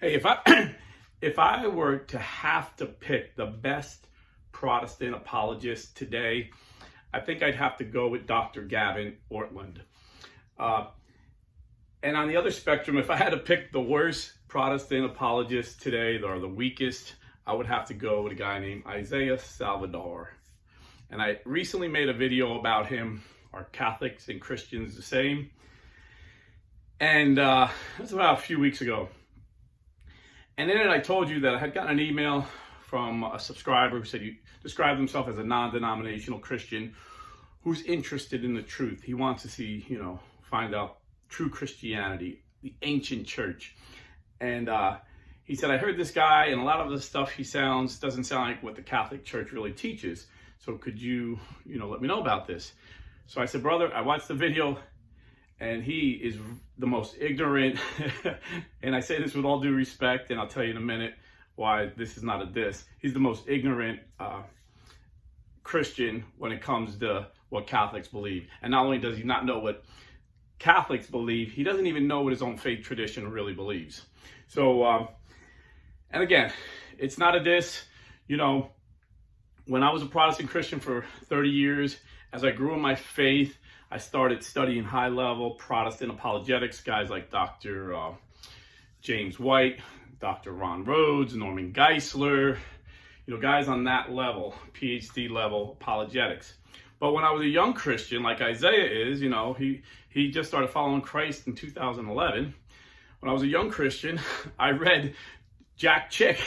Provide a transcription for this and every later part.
Hey, if I were to have to pick the best Protestant apologist today, I think I'd have to go with Dr. Gavin Ortlund. Uh, and on the other spectrum, if I had to pick the worst Protestant apologist today, or the weakest, I would have to go with a guy named Isaiah Saldivar. And I recently made a video about him. Are Catholics and Christians the same? And that's about a few weeks ago. And in it, I told you that I had gotten an email from a subscriber who said he described himself as a non-denominational Christian who's interested in the truth. He wants to see, find out true Christianity, the ancient church. And he said, I heard this guy, and a lot of the stuff he doesn't sound like what the Catholic Church really teaches. So could you, let me know about this? So I said, brother, I watched the video, and he is the most ignorant, and I say this with all due respect, and I'll tell you in a minute why this is not a diss. He's the most ignorant Christian when it comes to what Catholics believe. And not only does he not know what Catholics believe, he doesn't even know what his own faith tradition really believes. So, and again, it's not a diss. When I was a Protestant Christian for 30 years, as I grew in my faith, I started studying high-level Protestant apologetics, guys like Dr. James White, Dr. Ron Rhodes, Norman Geisler, guys on that level, PhD level apologetics. But when I was a young Christian, like Isaiah is, he just started following Christ in 2011. When I was a young Christian, I read Jack Chick,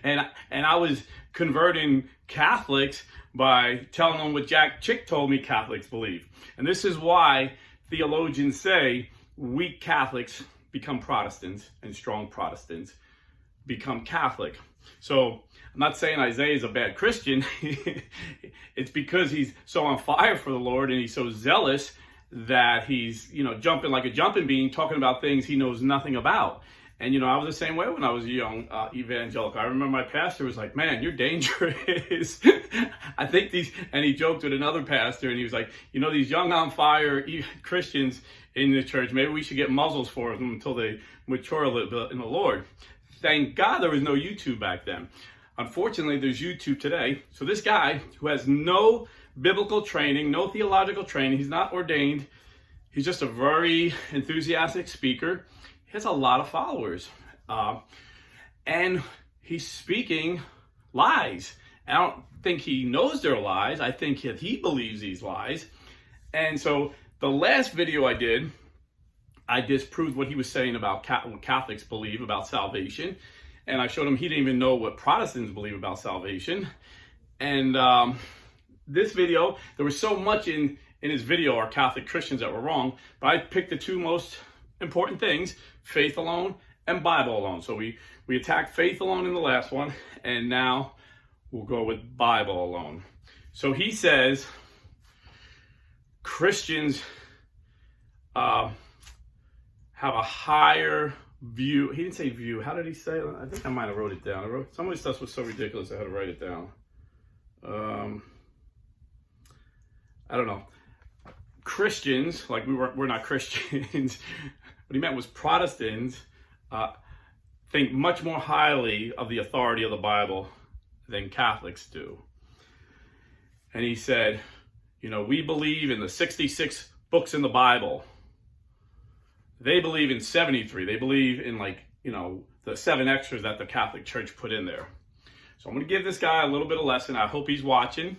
and I was converting Catholics by telling them what Jack Chick told me Catholics believe. And this is why theologians say weak Catholics become Protestants and strong Protestants become Catholic. So I'm not saying Isaiah is a bad Christian. It's because he's so on fire for the Lord and he's so zealous that he's, jumping like a jumping bean, talking about things he knows nothing about. And, I was the same way when I was a young evangelical. I remember my pastor was like, man, you're dangerous. I think and he joked with another pastor and he was like, these young on fire Christians in the church, maybe we should get muzzles for them until they mature a little bit in the Lord. Thank God there was no YouTube back then. Unfortunately, there's YouTube today. So this guy who has no biblical training, no theological training, he's not ordained. He's just a very enthusiastic speaker. He has a lot of followers, and he's speaking lies. I don't think he knows they're lies. I think that he believes these lies. And so the last video I did, I disproved what he was saying about what Catholics believe about salvation. And I showed him he didn't even know what Protestants believe about salvation. And this video, there was so much in his video, our Catholic Christians, that were wrong, but I picked the two most important things: faith alone and Bible alone. So we attacked faith alone in the last one, and now we'll go with Bible alone. So he says Christians have a higher view. He didn't say view. How did he say it? I think I might have wrote it down. Some of this stuff was so ridiculous I had to write it down. I don't know. Christians, like we're not Christians. What he meant was Protestants think much more highly of the authority of the Bible than Catholics do. And he said, we believe in the 66 books in the Bible. They believe in 73. They believe in the 7 extras that the Catholic Church put in there. So I'm going to give this guy a little bit of lesson. I hope he's watching.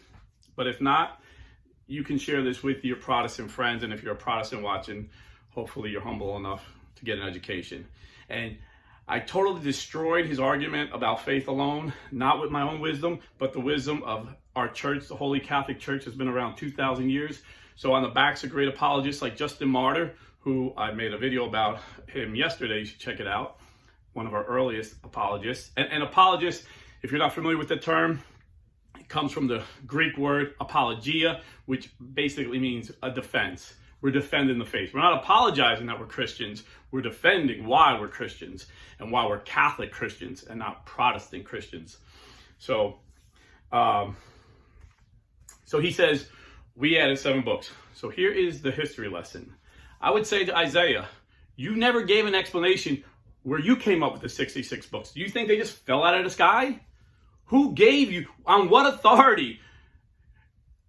But if not, you can share this with your Protestant friends. And if you're a Protestant watching, hopefully you're humble enough to get an education. And I totally destroyed his argument about faith alone, not with my own wisdom, but the wisdom of our church. The Holy Catholic Church has been around 2,000 years. So on the backs of great apologists like Justin Martyr, who I made a video about him yesterday, you should check it out, one of our earliest apologists. And apologist, if you're not familiar with the term, it comes from the Greek word apologia, which basically means a defense. We're defending the faith. We're not apologizing that we're Christians. We're defending why we're Christians and why we're Catholic Christians and not Protestant Christians. So he says, we added 7 books. So here is the history lesson. I would say to Isaiah, you never gave an explanation where you came up with the 66 books. Do you think they just fell out of the sky? Who gave you? On what authority?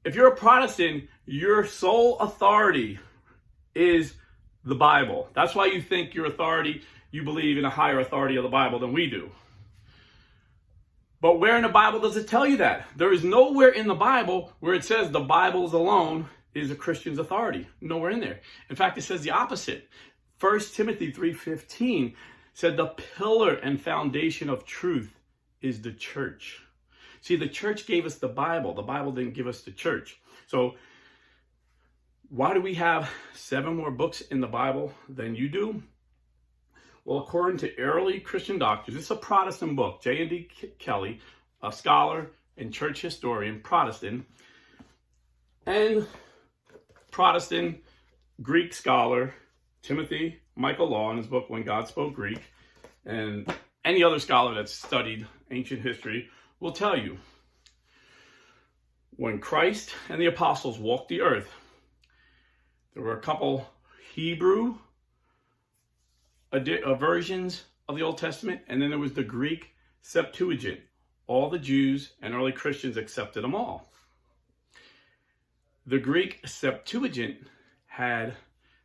If you're a Protestant, your sole authority is the Bible. That's why you think your authority, you believe in a higher authority of the Bible than we do. But where in the Bible does it tell you that? There is nowhere in the Bible where it says the Bible alone is a Christian's authority. Nowhere in there. In fact, it says the opposite. 1 Timothy 3:15 said the pillar and foundation of truth is the church. See, the church gave us the Bible. The Bible didn't give us the church. So why do we have 7 more books in the Bible than you do? Well, according to early Christian doctors, it's a Protestant book. J.N.D. Kelly, a scholar and church historian, Protestant, and Protestant Greek scholar Timothy Michael Law in his book When God Spoke Greek, and any other scholar that's studied ancient history will tell you, when Christ and the apostles walked the earth, there were a couple Hebrew versions of the Old Testament, and then there was the Greek Septuagint. All the Jews and early Christians accepted them all. The Greek Septuagint had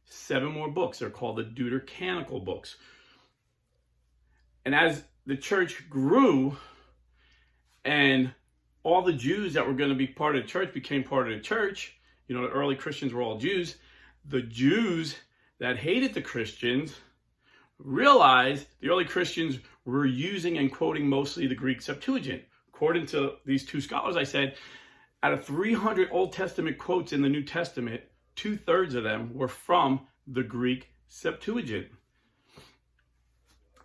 7 more books. They're called the Deuterocanonical books. And as the church grew and all the Jews that were going to be part of the church became part of the church, the early Christians were all Jews. The Jews that hated the Christians realized the early Christians were using and quoting mostly the Greek Septuagint. According to these 2 scholars, I said, out of 300 Old Testament quotes in the New Testament, 2/3 of them were from the Greek Septuagint.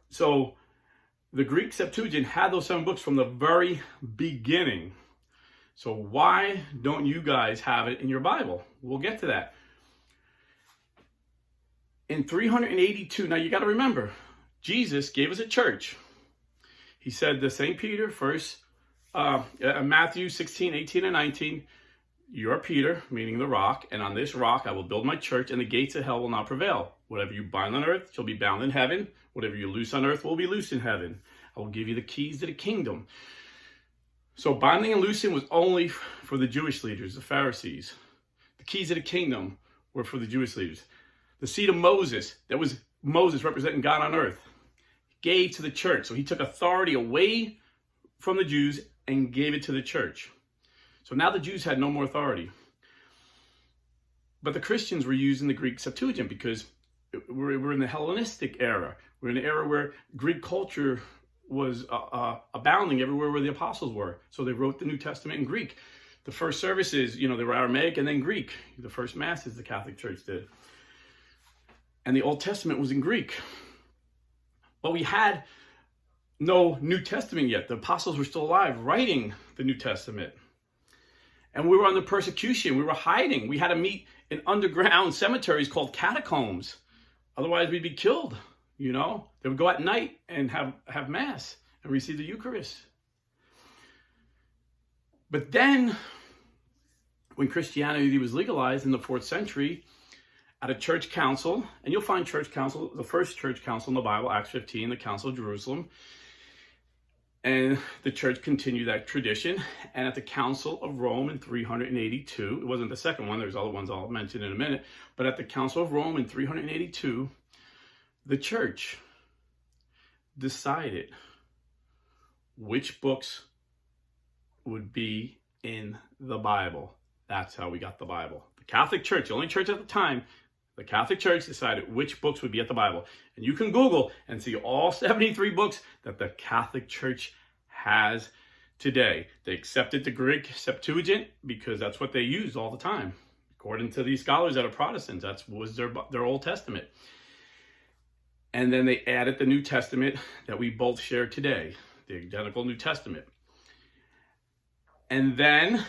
So the Greek Septuagint had those 7 books from the very beginning. So why don't you guys have it in your Bible? We'll get to that. In 382, now you got to remember, Jesus gave us a church. He said to St. Peter, first, Matthew 16, 18, and 19, "You are Peter," meaning the rock, "and on this rock I will build my church, and the gates of hell will not prevail. Whatever you bind on earth shall be bound in heaven. Whatever you loose on earth will be loosed in heaven. I will give you the keys to the kingdom." So binding and loosing was only for the Jewish leaders, the Pharisees. The keys of the kingdom were for the Jewish leaders. The seed of Moses, that was Moses representing God on earth, gave to the church. So he took authority away from the Jews and gave it to the church. So now the Jews had no more authority. But the Christians were using the Greek Septuagint because we're in the Hellenistic era. We're in an era where Greek culture was abounding everywhere where the apostles were. So they wrote the New Testament in Greek. The first services, they were Aramaic and then Greek. The first masses the Catholic Church did. And the Old Testament was in Greek. But we had no New Testament yet. The apostles were still alive, writing the New Testament. And we were under persecution. We were hiding. We had to meet in underground cemeteries called catacombs. Otherwise, we'd be killed, They would go at night and have Mass and receive the Eucharist. But then, when Christianity was legalized in the 4th century, at a church council, and you'll find church council, the first church council in the Bible, Acts 15, the Council of Jerusalem. And the church continued that tradition. And at the Council of Rome in 382, it wasn't the second one, there's other ones I'll mention in a minute, but at the Council of Rome in 382, the church decided which books would be in the Bible. That's how we got the Bible. The Catholic Church, the only church at the time, the Catholic Church decided which books would be at the Bible. And you can Google and see all 73 books that the Catholic Church has today. They accepted the Greek Septuagint because that's what they used all the time. According to these scholars that are Protestants, that was their Old Testament. And then they added the New Testament that we both share today, the identical New Testament. And then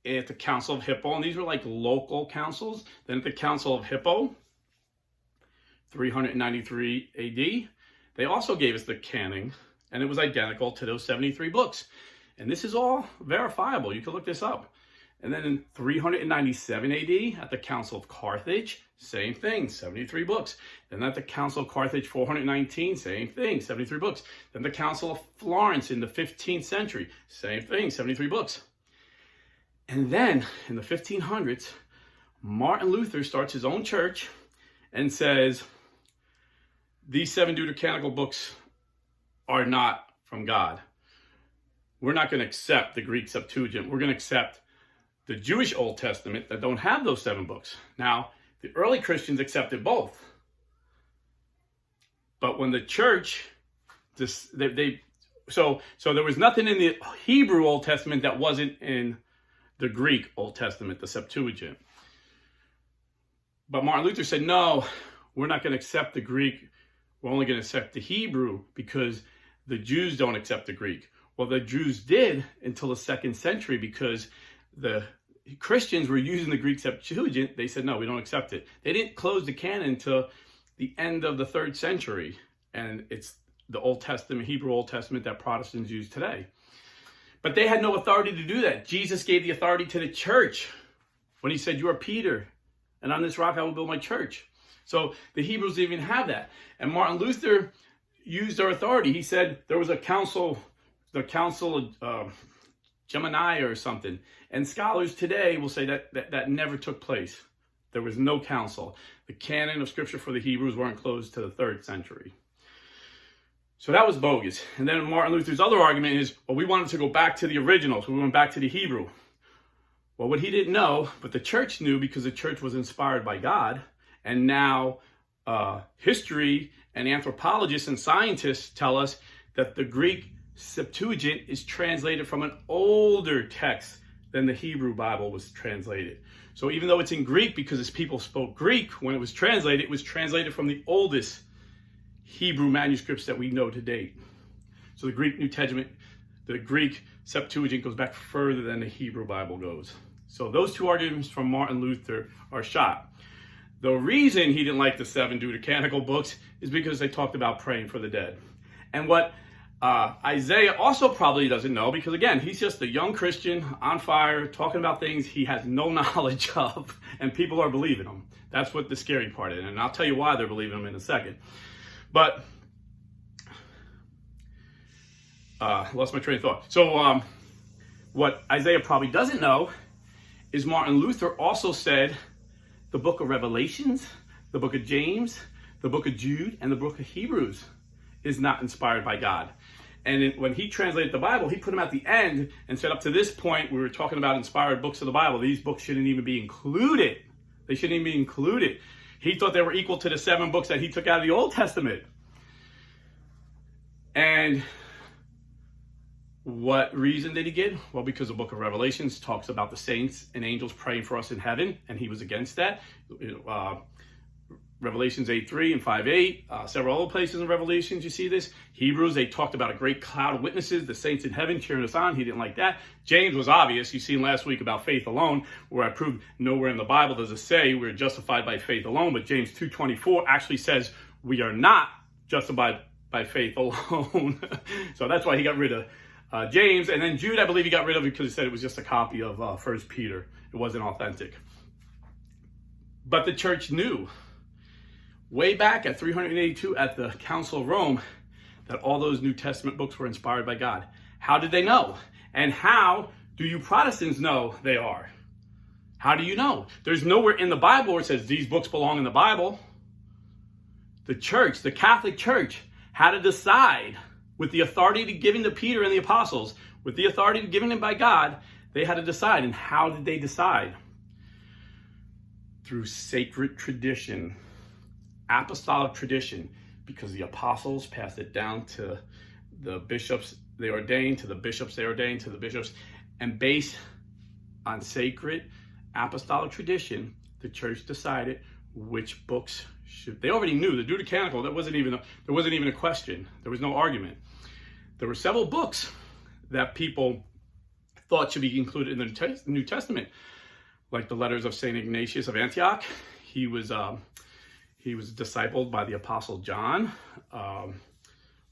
at the Council of Hippo, and these were like local councils. Then at the Council of Hippo, 393 AD, they also gave us the canon, and it was identical to those 73 books. And this is all verifiable. You can look this up. And then in 397 AD, at the Council of Carthage, same thing, 73 books. Then at the Council of Carthage, 419, same thing, 73 books. Then the Council of Florence in the 15th century, same thing, 73 books. And then in the 1500s, Martin Luther starts his own church and says, these 7 deuterocanonical books are not from God. We're not going to accept the Greek Septuagint. We're going to accept the Jewish Old Testament that don't have those 7 books. Now, the early Christians accepted both. But when the church, so there was nothing in the Hebrew Old Testament that wasn't in the Greek Old Testament, the Septuagint. But Martin Luther said, no, we're not going to accept the Greek. We're only going to accept the Hebrew because the Jews don't accept the Greek. Well, the Jews did until the 2nd century because the Christians were using the Greek Septuagint. They said, no, we don't accept it. They didn't close the canon until the end of the 3rd century. And it's the Old Testament, Hebrew Old Testament that Protestants use today. But they had no authority to do that. Jesus gave the authority to the church when he said, you are Peter, and on this rock I will build my church. So the Hebrews didn't even have that. And Martin Luther used their authority. He said there was a council, the Council of Gemini or something. And scholars today will say that never took place. There was no council. The canon of scripture for the Hebrews weren't closed to the 3rd century. So that was bogus. And then Martin Luther's other argument is, well, we wanted to go back to the original, so we went back to the Hebrew. Well, what he didn't know, but the church knew because the church was inspired by God, and now history and anthropologists and scientists tell us that the Greek Septuagint is translated from an older text than the Hebrew Bible was translated. So even though it's in Greek, because its people spoke Greek, when it was translated from the oldest Hebrew manuscripts that we know to date. So the Greek New Testament, the Greek Septuagint goes back further than the Hebrew Bible goes. So those 2 arguments from Martin Luther are shot. The reason he didn't like the 7 deuterocanonical books is because they talked about praying for the dead. And what Isaiah also probably doesn't know, because again, he's just a young Christian on fire, talking about things he has no knowledge of, and people are believing him. That's what the scary part is. And I'll tell you why they're believing him in a second. But, lost my train of thought. So what Isaiah probably doesn't know is Martin Luther also said the book of Revelations, the book of James, the book of Jude, and the book of Hebrews is not inspired by God. And when he translated the Bible, he put them at the end and said, up to this point, we were talking about inspired books of the Bible. These books shouldn't even be included. They shouldn't even be included. He thought they were equal to the 7 books that he took out of the Old Testament. And what reason did he give? Well, because the book of Revelations talks about the saints and angels praying for us in heaven, and he was against that. Revelations 8:3 and 5:8, several other places in Revelations you see this. Hebrews, they talked about a great cloud of witnesses, the saints in heaven cheering us on. He didn't like that. James was obvious. You've seen last week about faith alone, where I proved nowhere in the Bible does it say we're justified by faith alone, but James 2:24 actually says we are not justified by faith alone. So that's why he got rid of James. And then Jude, I believe he got rid of it because he said it was just a copy of 1 Peter. It wasn't authentic. But the church knew way back at 382 at the Council of Rome that all those New Testament books were inspired by God. How did they know? And how do you Protestants know they are? How do you know? There's nowhere in the Bible where it says these books belong in the Bible. The church, the Catholic Church, had to decide with the authority given to Peter and the apostles, with the authority given them by God, they had to decide. And how did they decide? Through sacred tradition. Apostolic tradition, because the apostles passed it down to the bishops they ordained, to the bishops they ordained, to the bishops, and based on sacred apostolic tradition, the church decided which books should. They already knew the Deuterocanonical. There wasn't even a question. There was no argument. There were several books that people thought should be included in the New Testament, like the letters of Saint Ignatius of Antioch. He was discipled by the Apostle John.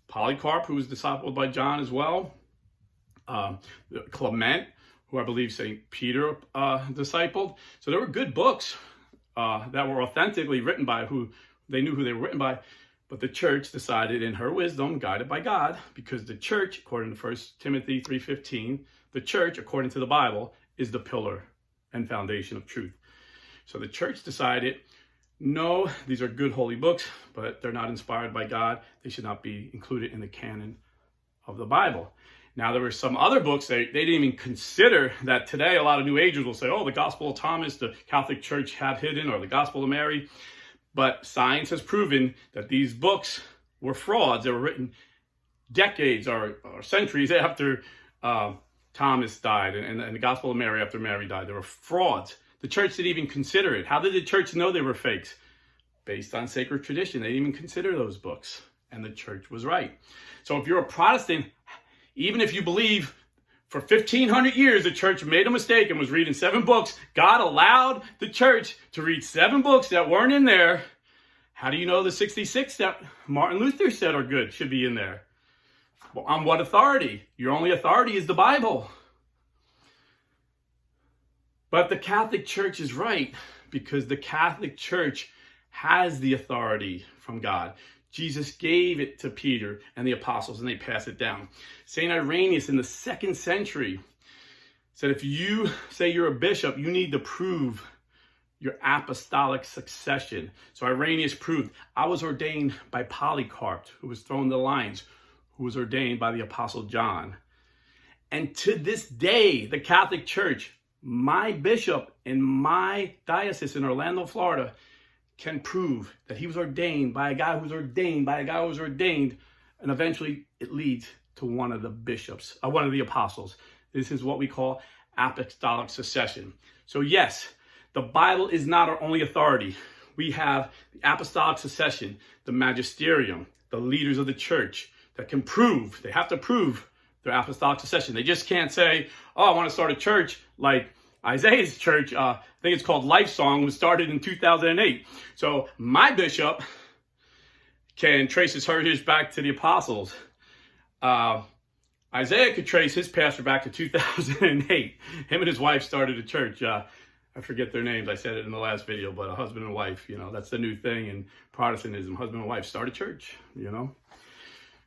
Polycarp, who was discipled by John as well. Clement, who I believe St. Peter discipled. So there were good books that were authentically written by who they knew who they were written by. But the church decided in her wisdom, guided by God, because the church, according to 1 Timothy 3:15, the church, according to the Bible, is the pillar and foundation of truth. So the church decided, no, these are good holy books, but they're not inspired by God. They should not be included in the canon of the Bible. Now, there were some other books they didn't even consider that today. A lot of New Agers will say, oh, the Gospel of Thomas, the Catholic Church had hidden, or the Gospel of Mary. But science has proven that these books were frauds. They were written decades or centuries after Thomas died, and the Gospel of Mary after Mary died. They were frauds. The church didn't even consider it. How did the church know they were fakes? Based on sacred tradition. They didn't even consider those books, and the church was right. So if you're a Protestant, even if you believe for 1,500 years the church made a mistake and was reading 7 books, God allowed the church to read 7 books that weren't in there. How do you know the 66 that Martin Luther said are good should be in there? Well, on what authority? Your only authority is the Bible. But the Catholic Church is right, because the Catholic Church has the authority from God. Jesus gave it to Peter and the apostles, and they passed it down. St. Irenaeus in the 2nd century said, if you say you're a bishop, you need to prove your apostolic succession. So Irenaeus proved, I was ordained by Polycarp, who was thrown in the lions, who was ordained by the Apostle John. And to this day, the Catholic Church, my bishop in my diocese in Orlando, Florida, can prove that he was ordained by a guy who was ordained by a guy who was ordained, and eventually it leads to one of the bishops, one of the apostles. This is what we call apostolic succession. So yes, the Bible is not our only authority. We have the apostolic succession, the magisterium, the leaders of the church that can prove, they have to prove their apostolic succession. They just can't say, oh, I want to start a church like Isaiah's church, I think it's called Life Song, was started in 2008. So my bishop can trace his heritage back to the apostles. Isaiah could trace his pastor back to 2008. Him and his wife started a church. I forget their names. I said it in the last video, but a husband and wife, that's the new thing in Protestantism. Husband and wife start a church,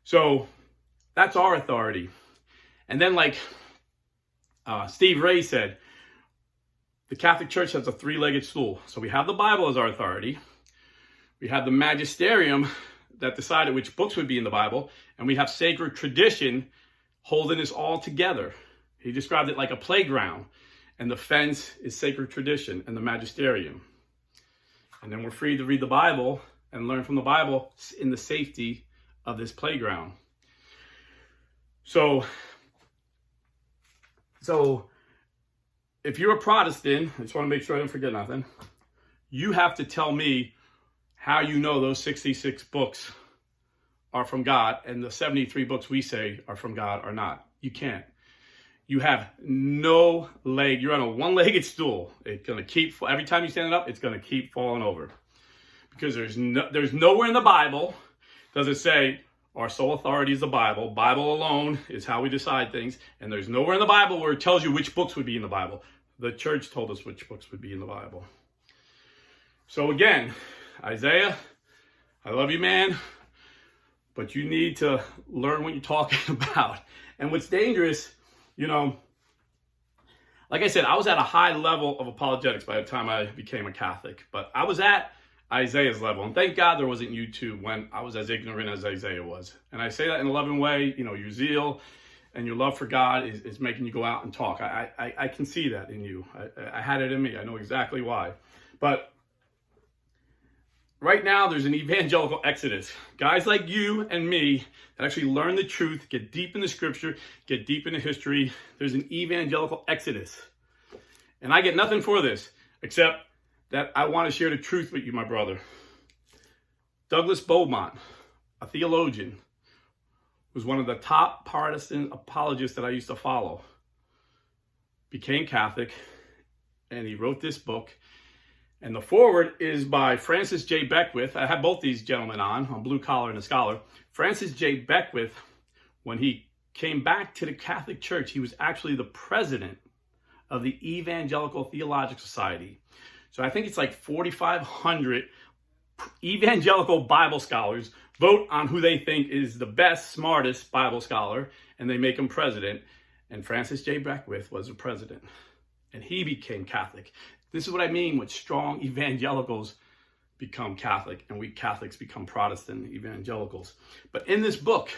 So that's our authority. And then like Steve Ray said, the Catholic Church has a 3-legged stool. So we have the Bible as our authority. We have the magisterium that decided which books would be in the Bible. And we have sacred tradition holding this all together. He described it like a playground. And the fence is sacred tradition and the magisterium. And then we're free to read the Bible and learn from the Bible in the safety of this playground. So if you're a Protestant, I just want to make sure I don't forget nothing, you have to tell me how you know those 66 books are from God and the 73 books we say are from God are not. You can't. You have no leg. You're on a one-legged stool. It's going to keep, every time you stand it up, it's going to keep falling over. Because there's nowhere in the Bible does it say our sole authority is the Bible. Bible alone is how we decide things. And there's nowhere in the Bible where it tells you which books would be in the Bible. The church told us which books would be in the Bible. So again, Isaiah, I love you, man, but you need to learn what you're talking about. And what's dangerous, like I said, I was at a high level of apologetics by the time I became a Catholic, but I was at Isaiah's level. And thank God there wasn't YouTube when I was as ignorant as Isaiah was. And I say that in a loving way. Your zeal and your love for God is making you go out and talk. I can see that in you. I had it in me. I know exactly why. But right now, there's an evangelical exodus. Guys like you and me that actually learn the truth, get deep in the scripture, get deep into history. There's an evangelical exodus. And I get nothing for this, except that I want to share the truth with you, my brother. Douglas Beaumont, a theologian, was one of the top Protestant apologists that I used to follow, became Catholic, and he wrote this book. And the foreword is by Francis J. Beckwith. I have both these gentlemen on Blue Collar and a Scholar. Francis J. Beckwith, when he came back to the Catholic Church, he was actually the president of the Evangelical Theological Society. So I think it's like 4,500 evangelical Bible scholars vote on who they think is the best, smartest Bible scholar, and they make him president. And Francis J. Beckwith was the president, and he became Catholic. This is what I mean with strong evangelicals become Catholic, and we Catholics become Protestant evangelicals. But in this book,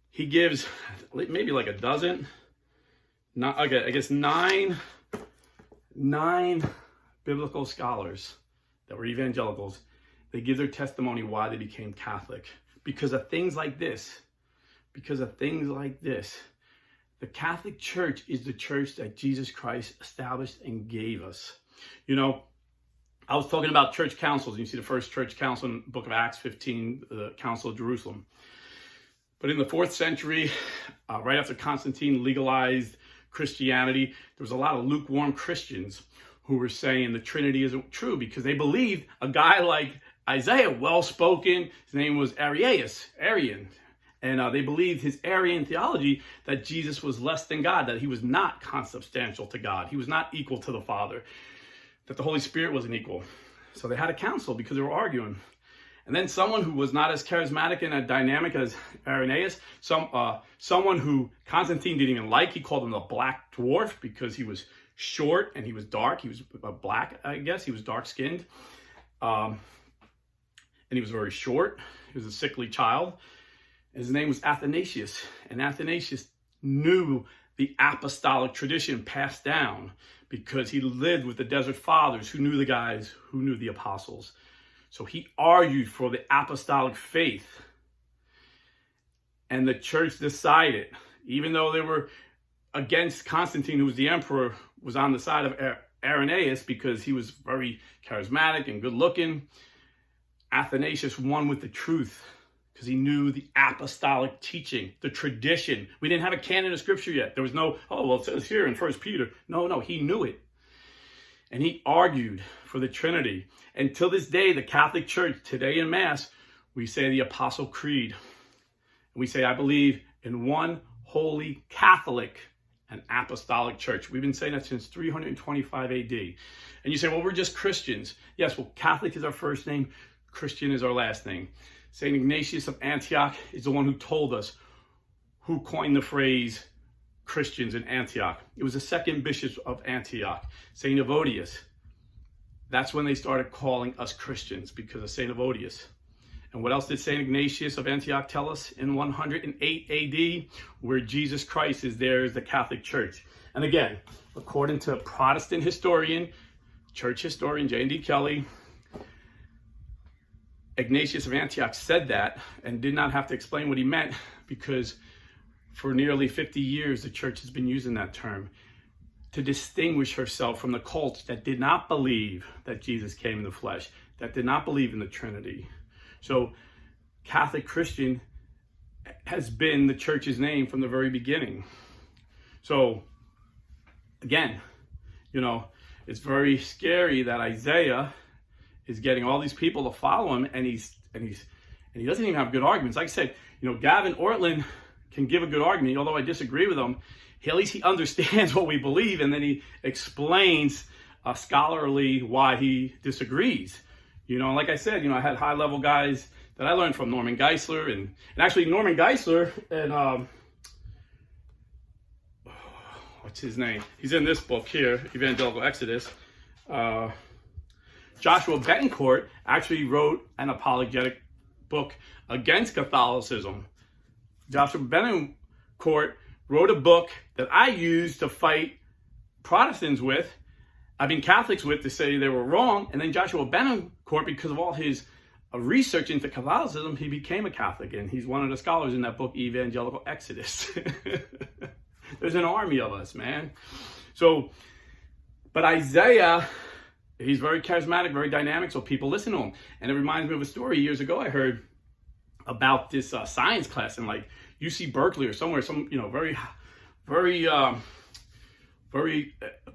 he gives maybe like a dozen, I guess nine biblical scholars that were evangelicals. They give their testimony why they became Catholic. Because of things like this. The Catholic Church is the church that Jesus Christ established and gave us. You know, I was talking about church councils. You see the first church council in the book of Acts 15, the Council of Jerusalem. But in the 4th century, right after Constantine legalized Christianity, there was a lot of lukewarm Christians who were saying the Trinity isn't true because they believed a guy like Isaiah, well-spoken, his name was Arian. And they believed his Arian theology that Jesus was less than God, that he was not consubstantial to God. He was not equal to the Father, that the Holy Spirit wasn't equal. So they had a council because they were arguing. And then someone who was not as charismatic and dynamic as Irenaeus, someone who Constantine didn't even like, he called him the Black Dwarf because he was short and he was dark. He was black, I guess. He was dark-skinned. And he was very short. He was a sickly child. His name was Athanasius, and Athanasius knew the apostolic tradition passed down because he lived with the Desert Fathers who knew the guys who knew the apostles. So he argued for the apostolic faith. And the church decided, even though they were against Constantine, who was the emperor, was on the side of Irenaeus because he was very charismatic and good looking. Athanasius won with the truth, because he knew the apostolic teaching, the tradition. We didn't have a canon of scripture yet. There was no, it says here in 1 Peter. No, he knew it. And he argued for the Trinity. And till this day, the Catholic Church, today in Mass, we say the Apostle Creed. And we say, I believe in one holy Catholic and apostolic church. We've been saying that since 325 AD. And you say, well, we're just Christians. Yes, well, Catholic is our first name. Christian is our last name. St. Ignatius of Antioch is the one who told us, who coined the phrase Christians in Antioch. It was the second bishop of Antioch, St. Evodius. That's when they started calling us Christians, because of St. Evodius. And what else did St. Ignatius of Antioch tell us in 108 AD? Where Jesus Christ is, there is the Catholic Church. And again, according to Protestant historian, church historian J.N.D. Kelly, Ignatius of Antioch said that and did not have to explain what he meant, because for nearly 50 years, the church has been using that term to distinguish herself from the cults that did not believe that Jesus came in the flesh, that did not believe in the Trinity. So Catholic Christian has been the church's name from the very beginning. So again, it's very scary that Isaiah is getting all these people to follow him, and he doesn't even have good arguments. Like I said, Gavin Ortlund can give a good argument, although I disagree with him. At least he understands what we believe, and then he explains scholarly why he disagrees. Like I said, I had high-level guys that I learned from, Norman Geisler, and actually Norman Geisler and what's his name? He's in this book here, Evangelical Exodus. Joshua Betancourt actually wrote an apologetic book against Catholicism. Joshua Betancourt wrote a book that I used to fight Protestants with, Catholics with, to say they were wrong. And then Joshua Betancourt, because of all his research into Catholicism, he became a Catholic. And he's one of the scholars in that book, Evangelical Exodus. There's an army of us, man. But Isaiah, he's very charismatic, very dynamic, so people listen to him. And it reminds me of a story years ago I heard about this science class in like UC Berkeley or somewhere, some very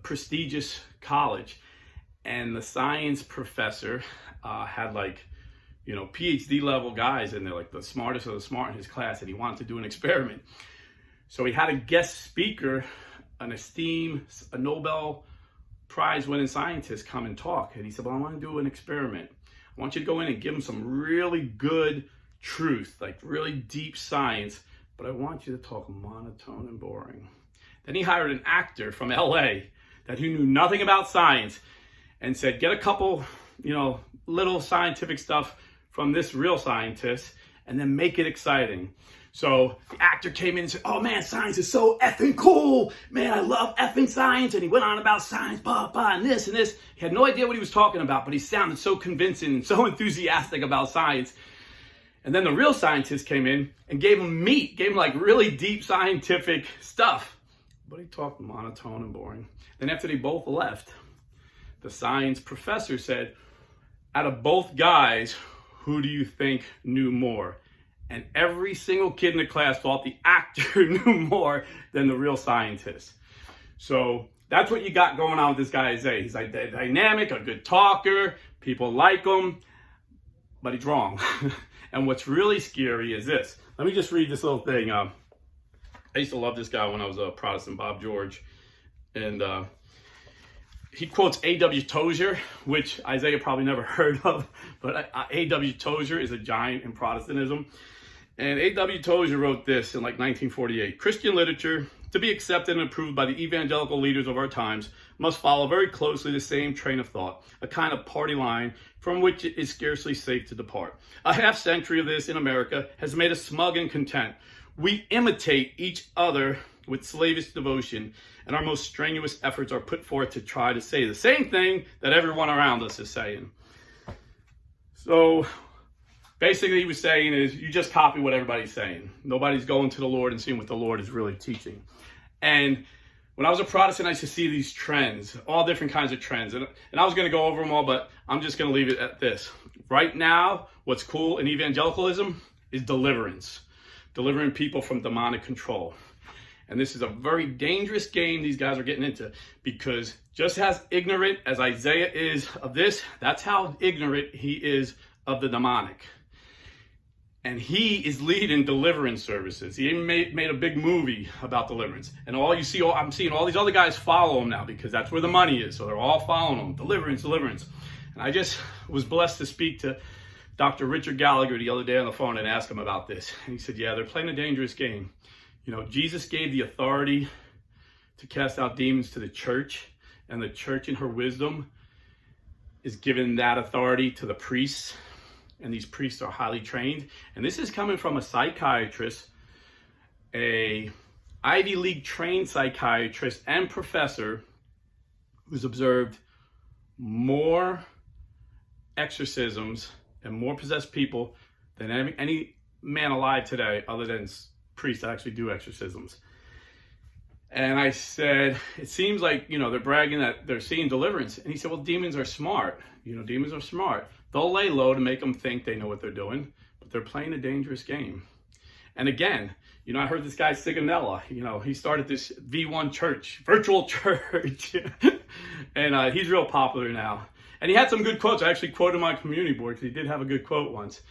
prestigious college. And the science professor had PhD level guys, and they're like the smartest of the smart in his class, and he wanted to do an experiment. So he had a guest speaker, a Nobel prize-winning scientists come and talk. And he said, well, I want to do an experiment. I want you to go in and give them some really good truth, like really deep science, but I want you to talk monotone and boring. Then he hired an actor from LA that he knew nothing about science and said, get a couple, little scientific stuff from this real scientist and then make it exciting. So the actor came in and said, oh man, science is so effing cool. Man, I love effing science. And he went on about science, blah, blah, and this and this. He had no idea what he was talking about, but he sounded so convincing and so enthusiastic about science. And then the real scientist came in and gave him meat, gave him like really deep scientific stuff. But he talked monotone and boring. Then after they both left, the science professor said, out of both guys, who do you think knew more? And every single kid in the class thought the actor knew more than the real scientist. So that's what you got going on with this guy, Isaiah. He's like dynamic, a good talker. People like him, but he's wrong. And what's really scary is this. Let me just read this little thing. I used to love this guy when I was a Protestant, Bob George. And he quotes A.W. Tozer, which Isaiah probably never heard of. But A.W. Tozer is a giant in Protestantism. And A.W. Tozer wrote this in like 1948. Christian literature, to be accepted and approved by the evangelical leaders of our times, must follow very closely the same train of thought, a kind of party line from which it is scarcely safe to depart. A half century of this in America has made us smug and content. We imitate each other with slavish devotion, and our most strenuous efforts are put forth to try to say the same thing that everyone around us is saying. So basically, he was saying is you just copy what everybody's saying. Nobody's going to the Lord and seeing what the Lord is really teaching. And when I was a Protestant, I used to see these trends, all different kinds of trends. And I was going to go over them all, but I'm just going to leave it at this. Right now, what's cool in evangelicalism is deliverance. Delivering people from demonic control. And this is a very dangerous game these guys are getting into, because just as ignorant as Isaiah is of this, that's how ignorant he is of the demonic. And he is leading deliverance services. He even made a big movie about deliverance. And I'm seeing all these other guys follow him now, because that's where the money is. So they're all following him. Deliverance. And I just was blessed to speak to Dr. Richard Gallagher the other day on the phone and ask him about this. And he said, yeah, they're playing a dangerous game. Jesus gave the authority to cast out demons to the church, and the church in her wisdom is giving that authority to the priests, and these priests are highly trained. And this is coming from a psychiatrist, a Ivy League trained psychiatrist and professor who's observed more exorcisms and more possessed people than any man alive today, other than priests that actually do exorcisms. And I said, it seems like, they're bragging that they're seeing deliverance. And he said, well, demons are smart. Demons are smart. They'll lay low to make them think they know what they're doing, but they're playing a dangerous game. And again, I heard this guy Sigonella, he started this V1 church, virtual church. And he's real popular now. And he had some good quotes. I actually quoted him on community board because he did have a good quote once.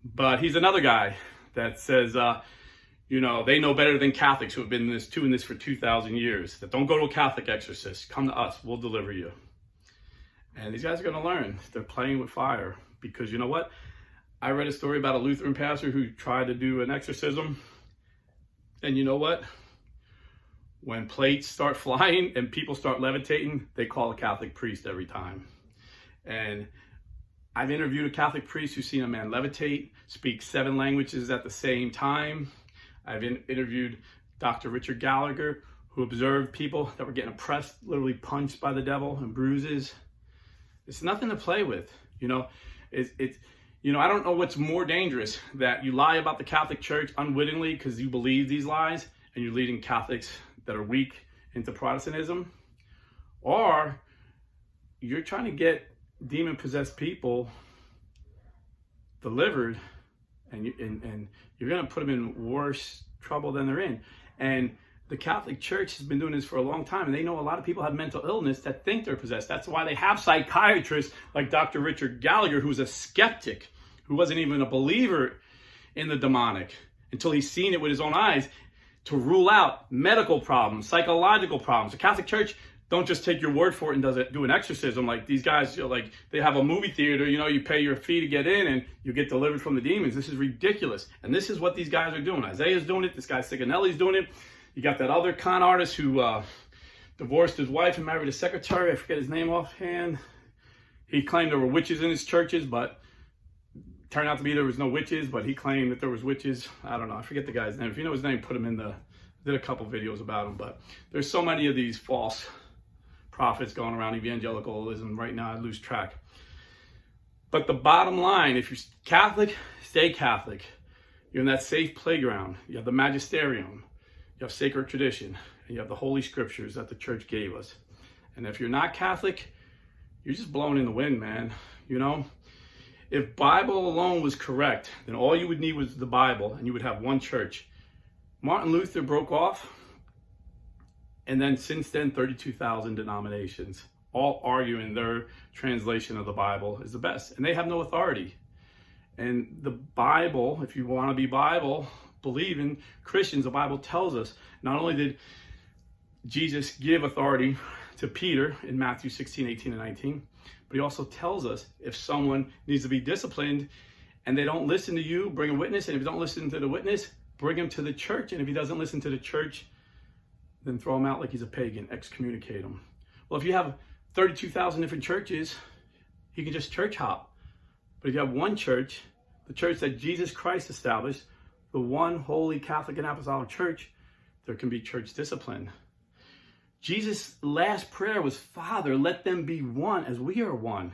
But he's another guy that says, they know better than Catholics who have been doing this for 2,000 years. That don't go to a Catholic exorcist. Come to us. We'll deliver you. And these guys are going to learn. They're playing with fire. Because you know what? I read a story about a Lutheran pastor who tried to do an exorcism. And you know what? When plates start flying and people start levitating, they call a Catholic priest every time. And I've interviewed a Catholic priest who's seen a man levitate, speak 7 languages at the same time. I've interviewed Dr. Richard Gallagher, who observed people that were getting oppressed, literally punched by the devil and bruises. It's nothing to play with. I don't know what's more dangerous, that you lie about the Catholic Church unwittingly because you believe these lies and you're leading Catholics that are weak into Protestantism, or you're trying to get demon-possessed people delivered, and you're going to put them in worse trouble than they're in. And the Catholic Church has been doing this for a long time, and they know a lot of people have mental illness that think they're possessed. That's why they have psychiatrists like Dr. Richard Gallagher, who's a skeptic, who wasn't even a believer in the demonic until he's seen it with his own eyes, to rule out medical problems, psychological problems. The Catholic Church don't just take your word for it and do an exorcism like these guys. You know, like they have a movie theater, you know, you pay your fee to get in and you get delivered from the demons. This is ridiculous. And this is what these guys are doing. Isaiah's doing it. This guy Sigonelli's doing it. You got that other con artist who divorced his wife and married a secretary. I forget his name offhand. He claimed there were witches in his churches, but turned out to be there was no witches, but he claimed that there was witches. I don't know. I forget the guy's name. If you know his name, put him in the... Did a couple videos about him, but there's so many of these false prophets going around evangelicalism right now, I lose track. But the bottom line, if you're Catholic, stay Catholic. You're in that safe playground. You have the magisterium, you have sacred tradition, and you have the holy scriptures that the church gave us. And if you're not Catholic, you're just blowing in the wind, man. You know, if Bible alone was correct, then all you would need was the Bible, and you would have one church. Martin Luther broke off, and then since then 32,000 denominations, all arguing their translation of the Bible is the best, and they have no authority. And the Bible, if you want to be Bible believing Christians, the Bible tells us not only did Jesus give authority to Peter in Matthew 16, 18, and 19, but he also tells us if someone needs to be disciplined and they don't listen to you, bring a witness, and if you don't listen to the witness, bring him to the church, and if he doesn't listen to the church, then throw him out like he's a pagan, excommunicate him. Well, if you have 32,000 different churches, he can just church hop. But if you have one church, the church that Jesus Christ established, the one holy Catholic and Apostolic Church, there can be church discipline. Jesus' last prayer was, Father, let them be one as we are one.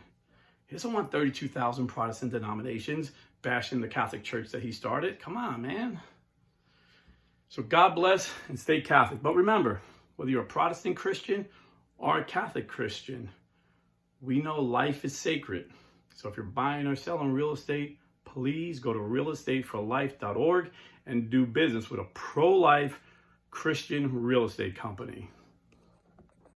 He doesn't want 32,000 Protestant denominations bashing the Catholic Church that he started. Come on, man. So God bless and stay Catholic. But remember, whether you're a Protestant Christian or a Catholic Christian, we know life is sacred. So if you're buying or selling real estate, please go to realestateforlife.org and do business with a pro-life Christian real estate company.